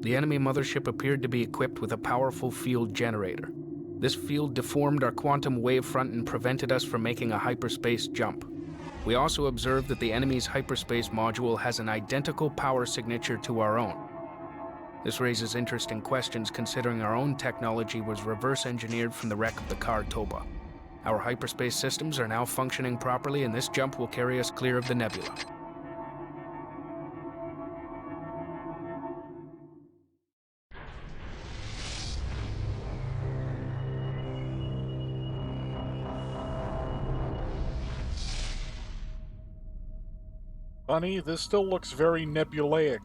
The enemy mothership appeared to be equipped with a powerful field generator. This field deformed our quantum wavefront and prevented us from making a hyperspace jump. We also observed that the enemy's hyperspace module has an identical power signature to our own. This raises interesting questions considering our own technology was reverse engineered from the wreck of the car Toba. Our hyperspace systems are now functioning properly, and this jump will carry us clear of the nebula. Bunny, this still looks very nebulaic.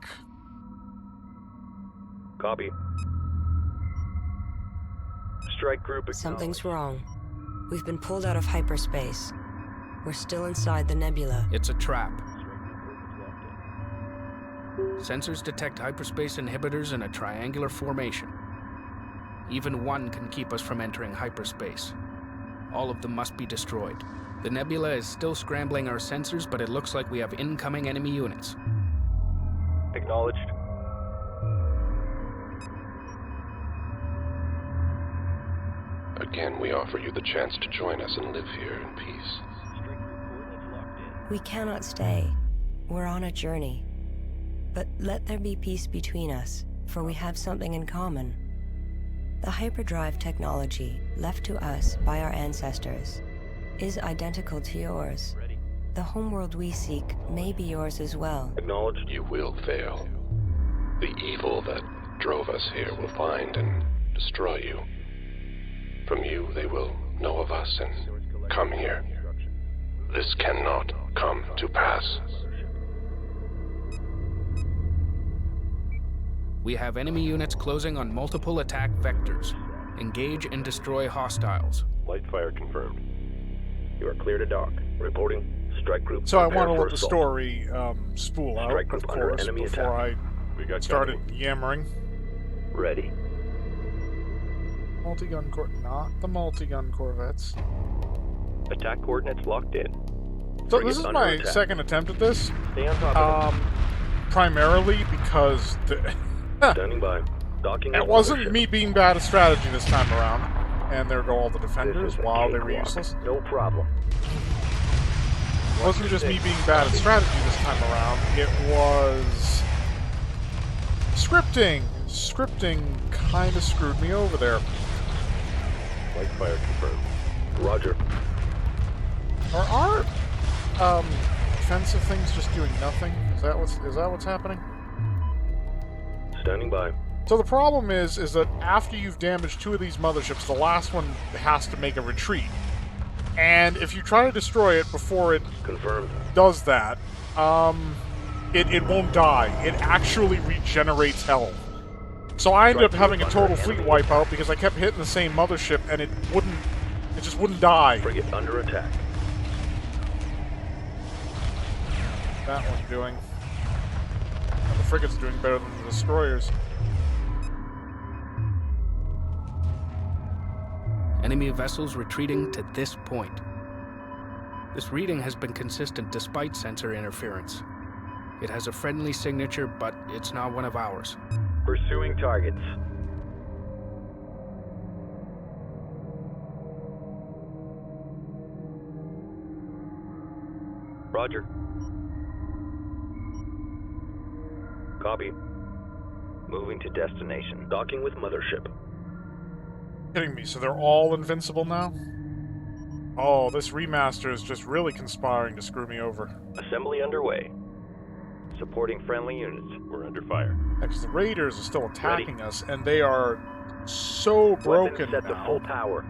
Copy. Strike group acknowledged. Something's wrong. We've been pulled out of hyperspace. We're still inside the nebula. It's a trap. Sensors detect hyperspace inhibitors in a triangular formation. Even one can keep us from entering hyperspace. All of them must be destroyed. The nebula is still scrambling our sensors, but it looks like we have incoming enemy units. Acknowledged. Again, we offer you the chance to join us and live here in peace. We cannot stay. We're on a journey. But let there be peace between us, for we have something in common. The hyperdrive technology left to us by our ancestors is identical to yours. The homeworld we seek may be yours as well. Acknowledged. You will fail. The evil that drove us here will find and destroy you. From you, they will know of us and come here. This cannot come to pass. We have enemy units closing on multiple attack vectors. Engage and destroy hostiles. Light fire confirmed. You are clear to dock. Reporting. Strike group. So I want to prepare let for the assault. story spool out, Strike of group under course, enemy before attack. We I got started company. yammering. Ready. Multi-gun not the multi-gun corvettes. Attack coordinates locked in. So Bring this it is under my attack. second attempt at this. Stay on top of it. Primarily because Standing by. Docking. it with wasn't mothership. me being bad at strategy this time around. And there go all the This defenders. is a Wow, they were cakewalk. useless. No problem. It wasn't just me being bad at strategy this time around. It was scripting. Scripting kind of screwed me over there. Light fire confirmed. Roger. Are our defensive things just doing nothing? Is that what's happening? Standing by. So the problem is that after you've damaged two of these motherships, the last one has to make a retreat. And if you try to destroy it before it Confirmed. does that, it won't die. It actually regenerates health. So I ended up having a total fleet wipeout because I kept hitting the same mothership and it just wouldn't die. Frigate under attack. That one's doing. And the frigate's doing better than the destroyers. Enemy vessels retreating to this point. This reading has been consistent despite sensor interference. It has a friendly signature, but it's not one of ours. Pursuing targets. Roger. Copy. Moving to destination. Docking with mothership. Kidding me, so they're all invincible now? Oh, this remaster is just really conspiring to screw me over. Assembly underway. Supporting friendly units. We're under fire. Because the raiders are still attacking us, and they are so broken Weapons set to now. full power.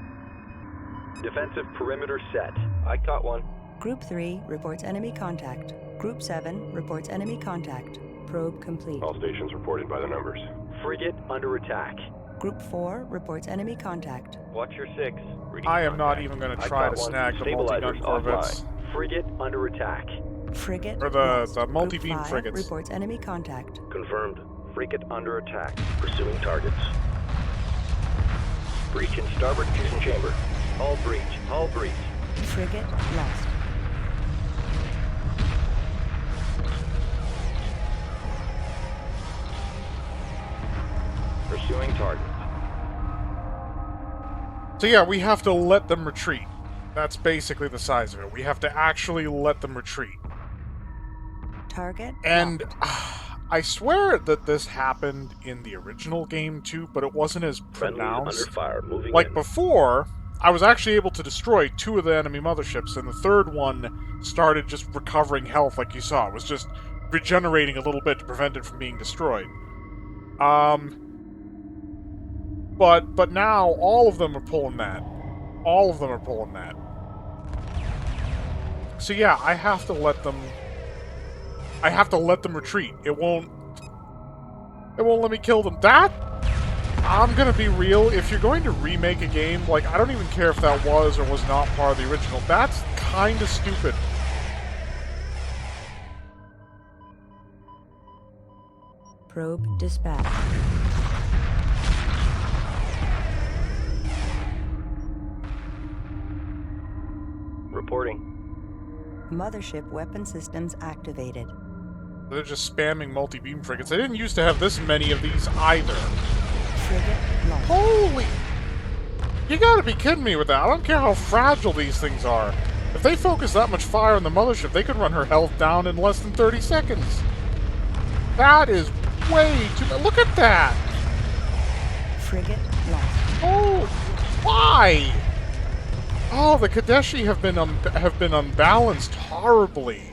Defensive perimeter set. I caught one. Group 3 reports enemy contact. Group 7 reports enemy contact. Probe complete. All stations reported by the numbers. Frigate under attack. Group 4 reports enemy contact. Watch your 6. Reading I am not contact. even going to I try caught to one. snag the multi-gun Stabilizers corvettes. offline. Frigate under attack. Frigate Or lost. the multi-beam Group 5 frigates. reports enemy contact. Confirmed. Frigate under attack. Pursuing targets. Breach in starboard fusion chamber. Hull breach. Hull breach. Frigate lost. Pursuing target. So yeah, we have to let them retreat. That's basically the size of it. We have to actually let them retreat. Target And locked. I swear that this happened in the original game too, but it wasn't as Friendly under pronounced. fire. Moving Like in. before, I was actually able to destroy 2 of the enemy motherships, and the third one started just recovering health like you saw. It was just regenerating a little bit to prevent it from being destroyed. But now all of them are pulling that. All of them are pulling that. So yeah, I have to let them retreat. It won't let me kill them. That, I'm gonna be real, if you're going to remake a game, like, I don't even care if that was or was not part of the original, that's kinda stupid. Probe dispatched. Reporting. Mothership weapon systems activated. They're just spamming multi-beam frigates. They didn't used to have this many of these either. Frigate lost. Holy! You gotta be kidding me with that. I don't care how fragile these things are. If they focus that much fire on the mothership, they could run her health down in less than 30 seconds. That is way too much. Look at that! Frigate lost. Oh, why? Oh, the Kadeshi have been unbalanced horribly.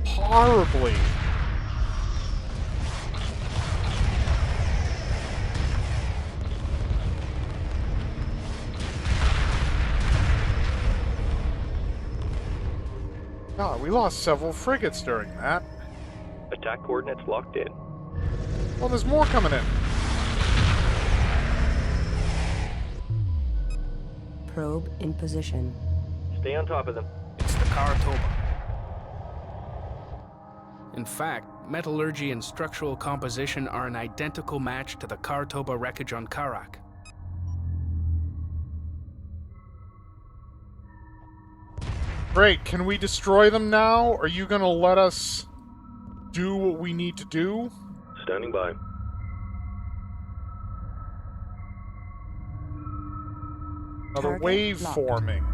Horribly. God, we lost several frigates during that. Attack coordinates locked in. Well, there's more coming in. Probe in position. Stay on top of them. It's the Karatoba. In fact, metallurgy and structural composition are an identical match to the Karatoba wreckage on Karak. Great, can we destroy them now? Are you gonna let us do what we need to do? Standing by. Another Target wave locked. forming.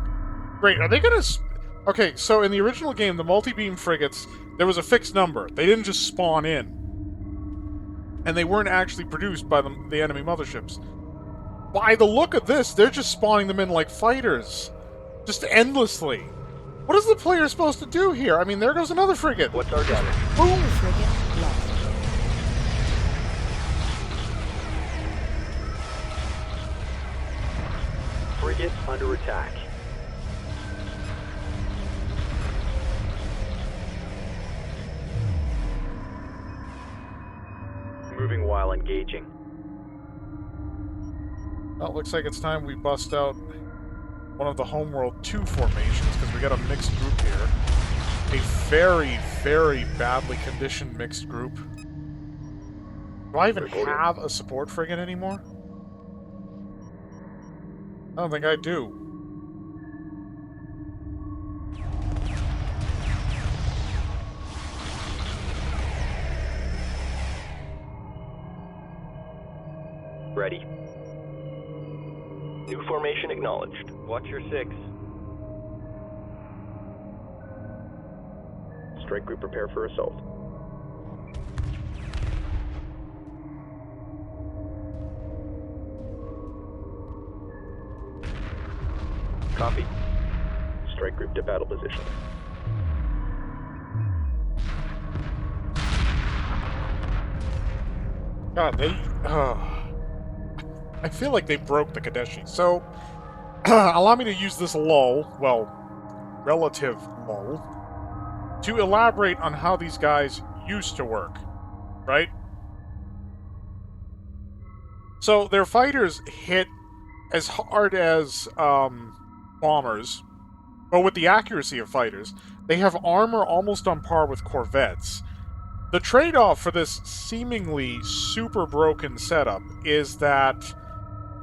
Great, are they gonna... Okay, so in the original game, the multi-beam frigates, there was a fixed number. They didn't just spawn in. And they weren't actually produced by the enemy motherships. By the look of this, they're just spawning them in like fighters. Just endlessly. What is the player supposed to do here? I mean, there goes another frigate. What's our damage? Boom! Frigate lost. Frigate under attack. Moving while engaging. Well, it looks like it's time we bust out one of the Homeworld 2 formations, because we got a mixed group here. A very, very badly conditioned mixed group. Do I even have a support frigate anymore? I don't think I do. Ready. New formation acknowledged. Watch your 6. Strike group prepare for assault. Copy. Strike group to battle position. God, they... I feel like they broke the Kadeshi. So, allow me to use this lull, well, relative lull, to elaborate on how these guys used to work, right? So, their fighters hit as hard as bombers, but with the accuracy of fighters. They have armor almost on par with corvettes. The trade-off for this seemingly super broken setup is that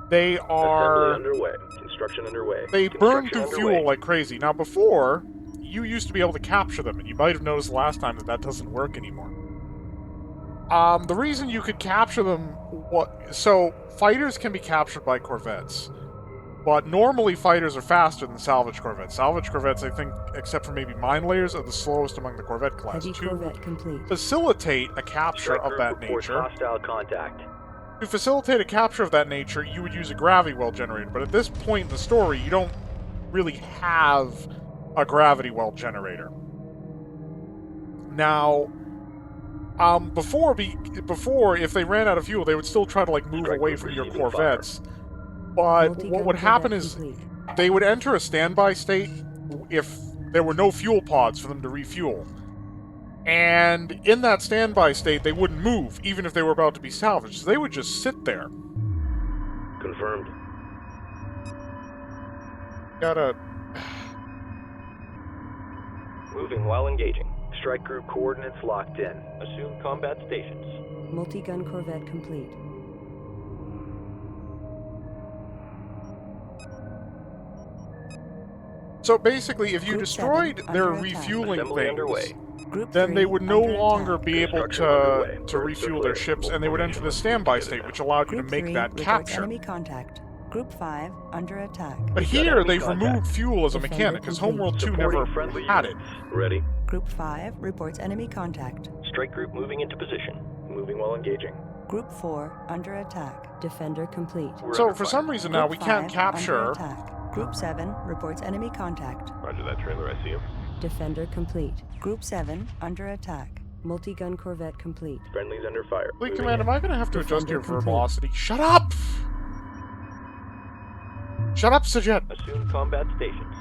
they are... Assembly underway. Construction underway. They burn Construction through fuel like crazy. Now, before, you used to be able to capture them, and you might have noticed last time that that doesn't work anymore. The reason you could capture them, so fighters can be captured by corvettes, but normally fighters are faster than salvage corvettes. Salvage corvettes, I think, except for maybe mine layers, are the slowest among the corvette class. Heavy corvette complete. Facilitate a capture Strike of group that reports nature. hostile contact. To facilitate a capture of that nature, you would use a gravity well generator, but at this point in the story, you don't really have a gravity well generator. Now, before, if they ran out of fuel, they would still try to, like, move away from your corvettes. But what would happen is they would enter a standby state if there were no fuel pods for them to refuel. And in that standby state, they wouldn't move, even if they were about to be salvaged. So they would just sit there. Confirmed. Gotta... Moving while engaging. Strike group coordinates locked in. Assume combat stations. Multi-gun corvette complete. So basically, if you Group destroyed 7 their under attack. refueling Assembly underway. things, Group then they 3 would no under longer attack. be able Construction underway. to refuel their ships, and they would enter the standby state, which allowed you to Group make 3 that reports capture. enemy contact. Group 5 under attack. But We've got here, enemy they've contact. removed fuel as a Defender mechanic, because complete. Homeworld 2 Supporting never friendly had it. units. Ready. Group 5 reports enemy contact. Strike group moving into position. Moving while engaging. Group 4 under attack. Defender complete. We're So under for fire. some reason now, we Group can't 5 capture... under attack. Group 7 reports enemy contact. Roger that trailer, I see him. Defender complete. Group 7 under attack. Multi-gun corvette complete. Friendlies under fire. Wait, Moving Command, in. am I going to have to adjust Defender your complete. verbosity? Shut up! Shut up, Sajet! Assume combat stations.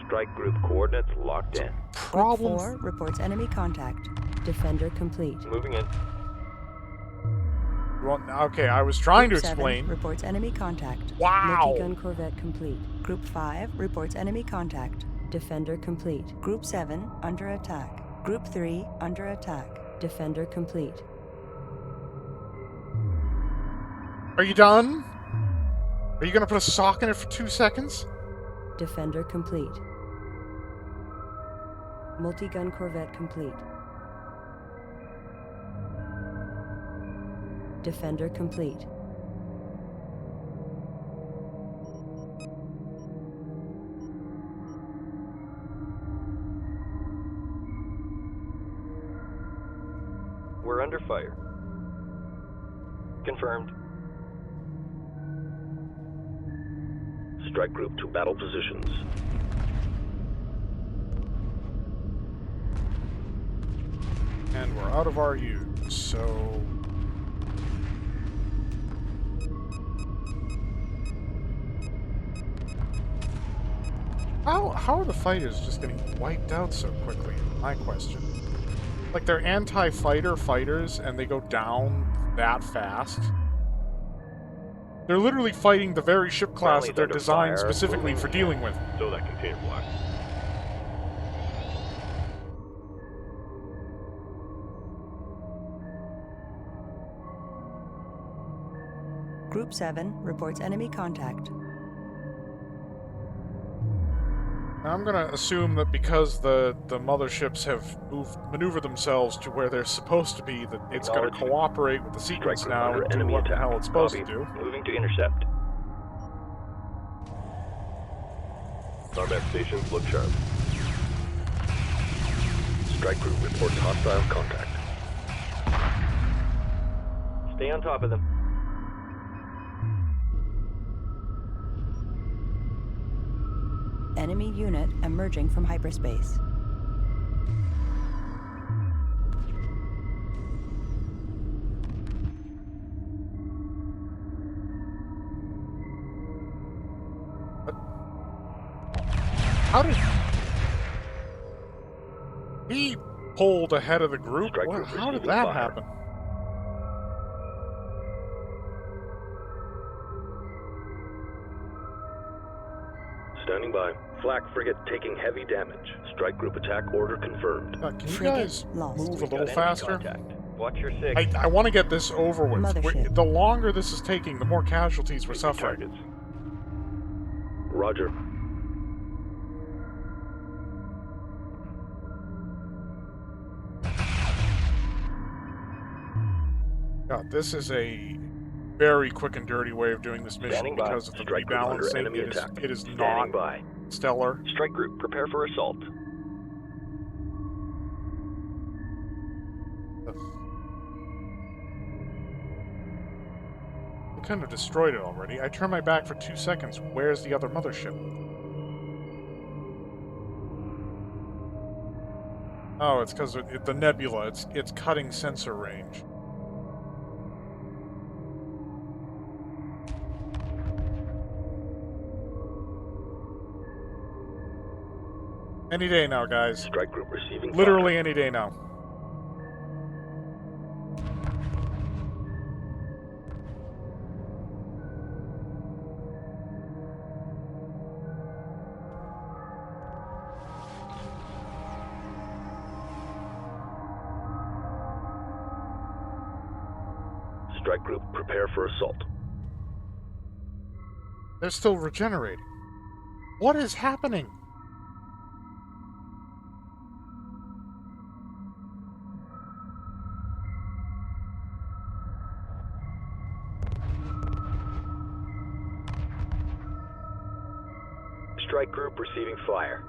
Strike group coordinates locked in. Group Problem... 4 reports enemy contact. Defender complete. Moving in. Well, okay, I was trying to Group 7 explain. reports enemy contact. Wow! Multi-gun corvette complete. Group 5 reports enemy contact. Defender complete. Group 7 under attack. Group 3 under attack. Defender complete. Are you done? Are you going to put a sock in it for 2 seconds? Defender complete. Multi-gun corvette complete. Defender complete. We're under fire. Confirmed. Strike group to battle positions. And we're out of RU, so... How are the fighters just getting wiped out so quickly? My question. Like, they're anti-fighter fighters, and they go down that fast? They're literally fighting the very ship class that they're Friendly's designed under fire. specifically Moving for dealing with. Stow that container block. Group 7 reports enemy contact. I'm gonna assume that because the motherships have maneuvered themselves to where they're supposed to be, that it's gonna Acknowledged. cooperate with the Strike sequence group now under and do enemy what the attack. hell it's supposed Copy. to do. Moving to intercept. Combat stations, look sharp. Strike group reports hostile contact. Stay on top of them. Enemy unit emerging from hyperspace. How did he pulled ahead of the group? Strike group How did receiving that fire. happen? Standing by. Flak frigate taking heavy damage. Strike group attack order confirmed. Can you Frigate guys lost. move a We've little got enemy faster? contact. Watch your six. I want to get this over with. Mothership. The longer this is taking, the more casualties we're Maybe suffering. targets. Roger. God, this is a very quick and dirty way of doing this mission Standing by. because of the Strike group under rebalancing. enemy attack. It is Standing not by. stellar. Strike group, prepare for assault. I kind of destroyed it already. I turned my back for 2 seconds. Where's the other mothership? Oh, it's because the nebula. It's cutting sensor range. Any day now, guys. Strike group receiving Literally any day now. Strike group, prepare for assault. They're still regenerating. What is happening? Strike group receiving fire.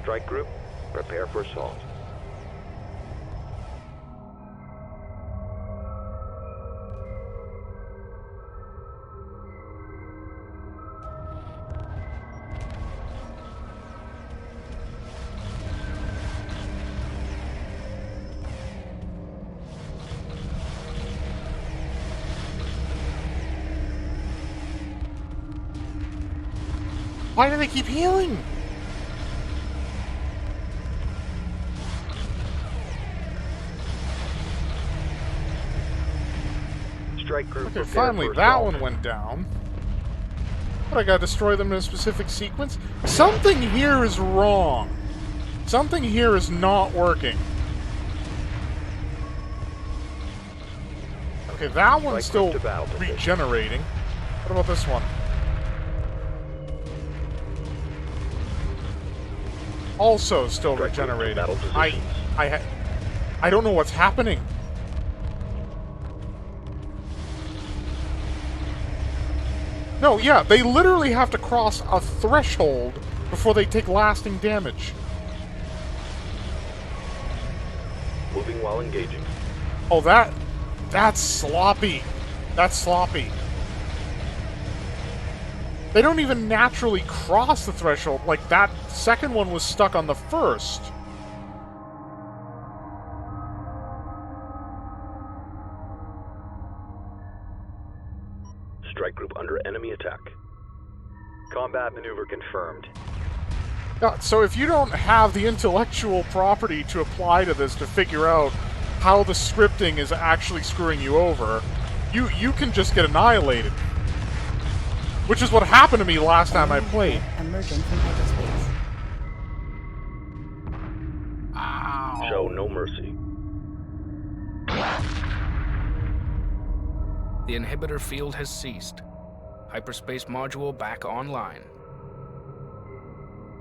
Strike group, prepare for assault. Why do they keep healing? Strike group, Okay, prepare finally for that assault. one went down. But I gotta destroy them in a specific sequence? Something here is wrong. Something here is not working. Okay, that one's Strike group still to battle position. regenerating. What about this one? Also still Strike group to regenerating. battle positions. I don't know what's happening. No, yeah, they literally have to cross a threshold before they take lasting damage. Moving while engaging. Oh, that's sloppy. That's sloppy. They don't even naturally cross the threshold. Like, that second one was stuck on the first. Strike group under enemy attack. Combat maneuver confirmed. Yeah, so if you don't have the intellectual property to apply to this to figure out how the scripting is actually screwing you over, you can just get annihilated. Which is what happened to me last time I played. Emerging from hyperspace. Ow. Show no mercy. The inhibitor field has ceased. Hyperspace module back online.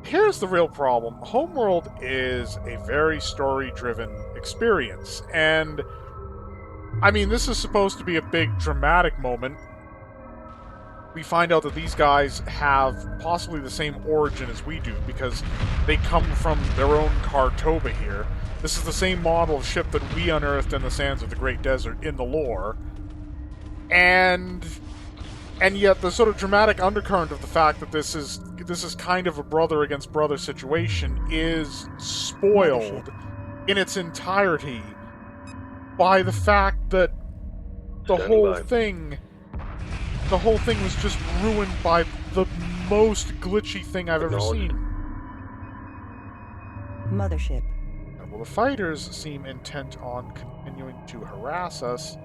Here's the real problem. Homeworld is a very story-driven experience, and I mean, this is supposed to be a big dramatic moment. We find out that these guys have possibly the same origin as we do, because they come from their own Kartoba here. This is the same model of ship that we unearthed in the sands of the Great Desert in the lore. And yet the sort of dramatic undercurrent of the fact that this is kind of a brother against brother situation is spoiled in its entirety by the fact that the whole thing was just ruined by the most glitchy thing I've ever seen. Mothership. Well, the fighters seem intent on continuing to harass us.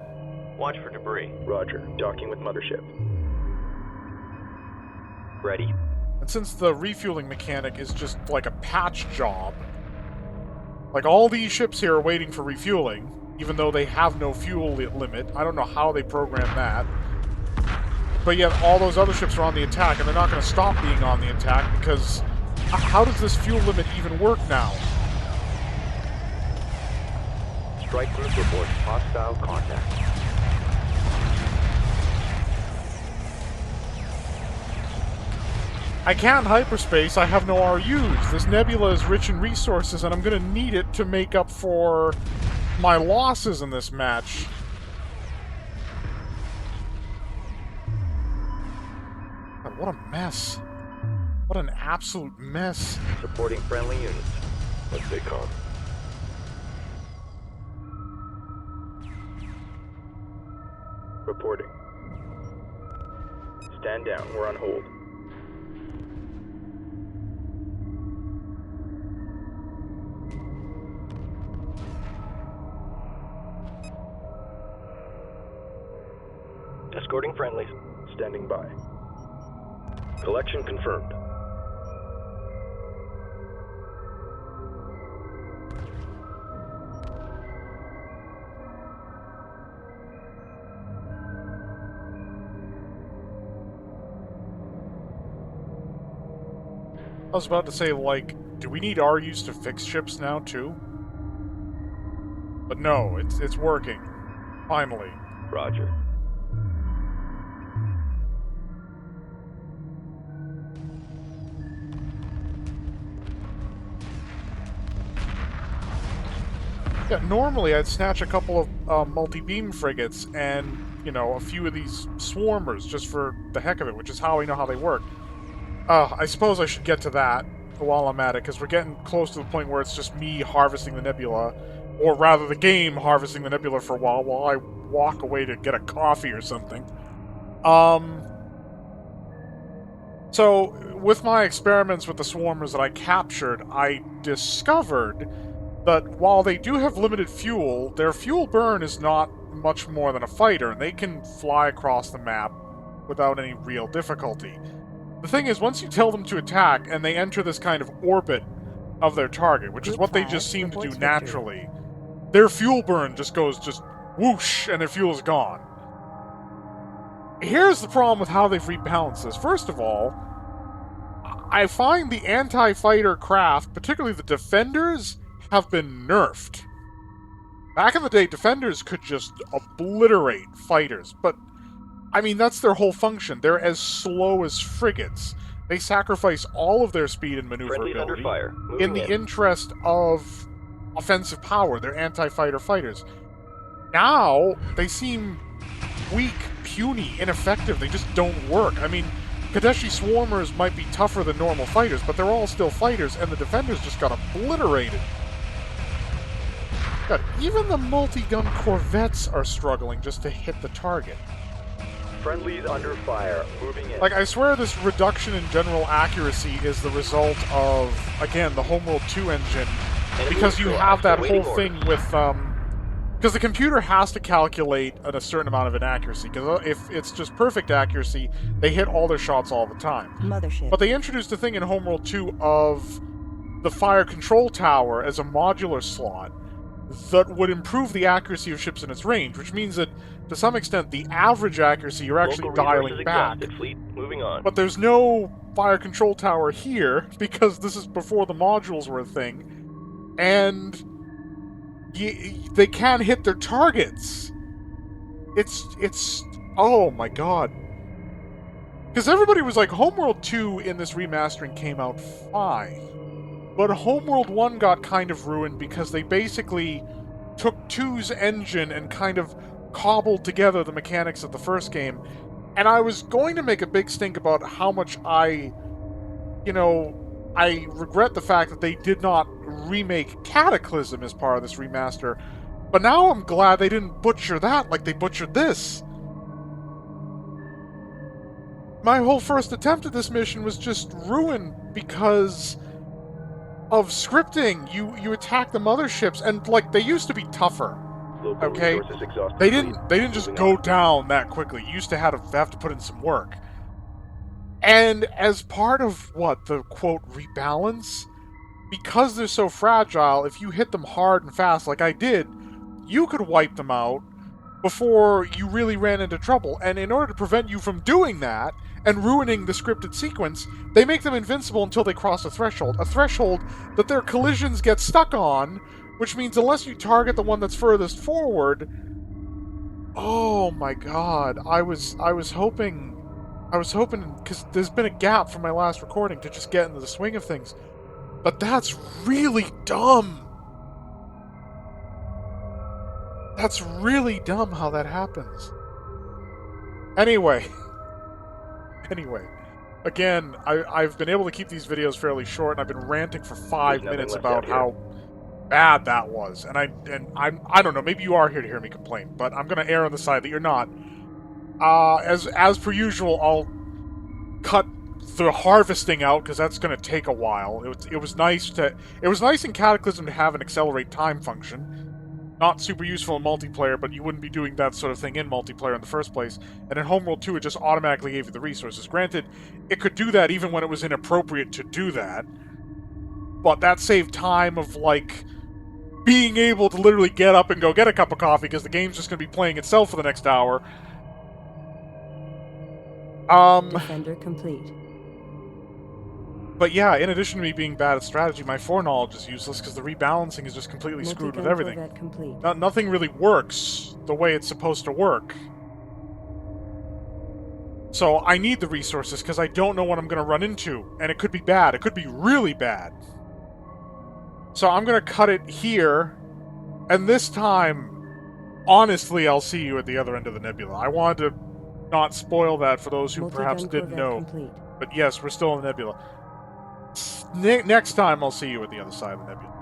Watch for debris. Roger. Docking with mothership. Ready. And since the refueling mechanic is just like a patch job, like all these ships here are waiting for refueling, even though they have no fuel limit. I don't know how they program that. but yet all those other ships are on the attack, and they're not going to stop being on the attack because how does this fuel limit even work now? Strike group reports hostile contact. I can't hyperspace, I have no RUs. This nebula is rich in resources, and I'm going to need it to make up for my losses in this match. God, what a mess. What an absolute mess. Supporting friendly units. Let's stay calm. Reporting. Stand down, we're on hold. Escorting friendlies. Standing by. Collection confirmed. I was about to say, like, do we need RUs to fix ships now, too? But no, it's working. Finally. Roger. Yeah, normally I'd snatch a couple of multi-beam frigates and, you know, a few of these swarmers just for the heck of it, which is how I know how they work. I suppose I should get to that while I'm at it, because we're getting close to the point where it's just me harvesting the nebula, or rather the game harvesting the nebula for a while I walk away to get a coffee or something. So, with my experiments with the swarmers that I captured, I discovered that while they do have limited fuel, their fuel burn is not much more than a fighter, and they can fly across the map without any real difficulty. The thing is, once you tell them to attack, and they enter this kind of orbit of their target, which is what they just seem to do naturally, their fuel burn just goes whoosh, and their fuel is gone. Here's the problem with how they've rebalanced this. First of all, I find the anti-fighter craft, particularly the defenders, have been nerfed. Back in the day, defenders could just obliterate fighters, but I mean, that's their whole function. They're as slow as frigates. They sacrifice all of their speed and maneuverability in the interest of offensive power. They're anti-fighter fighters. Now, they seem weak, puny, ineffective. They just don't work. I mean, Kadesh swarmers might be tougher than normal fighters, but they're all still fighters, and the defenders just got obliterated. God, even the multi-gun corvettes are struggling just to hit the target. Friendlies under fire, moving in. Like, I swear this reduction in general accuracy is the result of, again, the Homeworld 2 engine, because you have that whole thing with, because the computer has to calculate a certain amount of inaccuracy, because if it's just perfect accuracy, they hit all their shots all the time. Mothership. But they introduced a thing in Homeworld 2 of the fire control tower as a modular slot that would improve the accuracy of ships in its range, which means that, to some extent, the average accuracy you're actually dialing back. Fleet, moving on. But there's no fire control tower here, because this is before the modules were a thing, and they can't hit their targets. It's oh my god. Because everybody was like, Homeworld 2 in this remastering came out fine. But Homeworld 1 got kind of ruined because they basically took 2's engine and kind of cobbled together the mechanics of the first game. And I was going to make a big stink about how much I regret the fact that they did not remake Cataclysm as part of this remaster. But now I'm glad they didn't butcher that like they butchered this. My whole first attempt at this mission was just ruined because of scripting. You attack the motherships, and like, they used to be tougher. Okay, they didn't just go down that quickly. You used to have to put in some work. And as part of the quote rebalance, because they're so fragile, if you hit them hard and fast like I did, you could wipe them out before you really ran into trouble. And in order to prevent you from doing that and ruining the scripted sequence, they make them invincible until they cross a threshold that their collisions get stuck on, which means unless you target the one that's furthest forward... Oh my god, I was hoping, because there's been a gap from my last recording to just get into the swing of things. But that's really dumb! That's really dumb how that happens. Anyway. Again, I've been able to keep these videos fairly short, and I've been ranting for 5 minutes about how bad that was. And I don't know, maybe you are here to hear me complain, but I'm gonna err on the side that you're not. As per usual, I'll cut the harvesting out, because that's gonna take a while. It was nice in Cataclysm to have an accelerate time function. Not super useful in multiplayer, but you wouldn't be doing that sort of thing in multiplayer in the first place. And in Homeworld 2, it just automatically gave you the resources. Granted, it could do that even when it was inappropriate to do that. But that saved time of, like, being able to literally get up and go get a cup of coffee, because the game's just going to be playing itself for the next hour. Defender complete. But yeah, in addition to me being bad at strategy, my foreknowledge is useless because the rebalancing is just completely screwed with everything. Complete. Nothing really works the way it's supposed to work. So I need the resources because I don't know what I'm going to run into. And it could be bad. It could be really bad. So I'm going to cut it here. And this time, honestly, I'll see you at the other end of the nebula. I wanted to not spoil that for those who perhaps didn't know. Complete. But yes, we're still in the nebula. Next time, I'll see you at the other side of the nebula.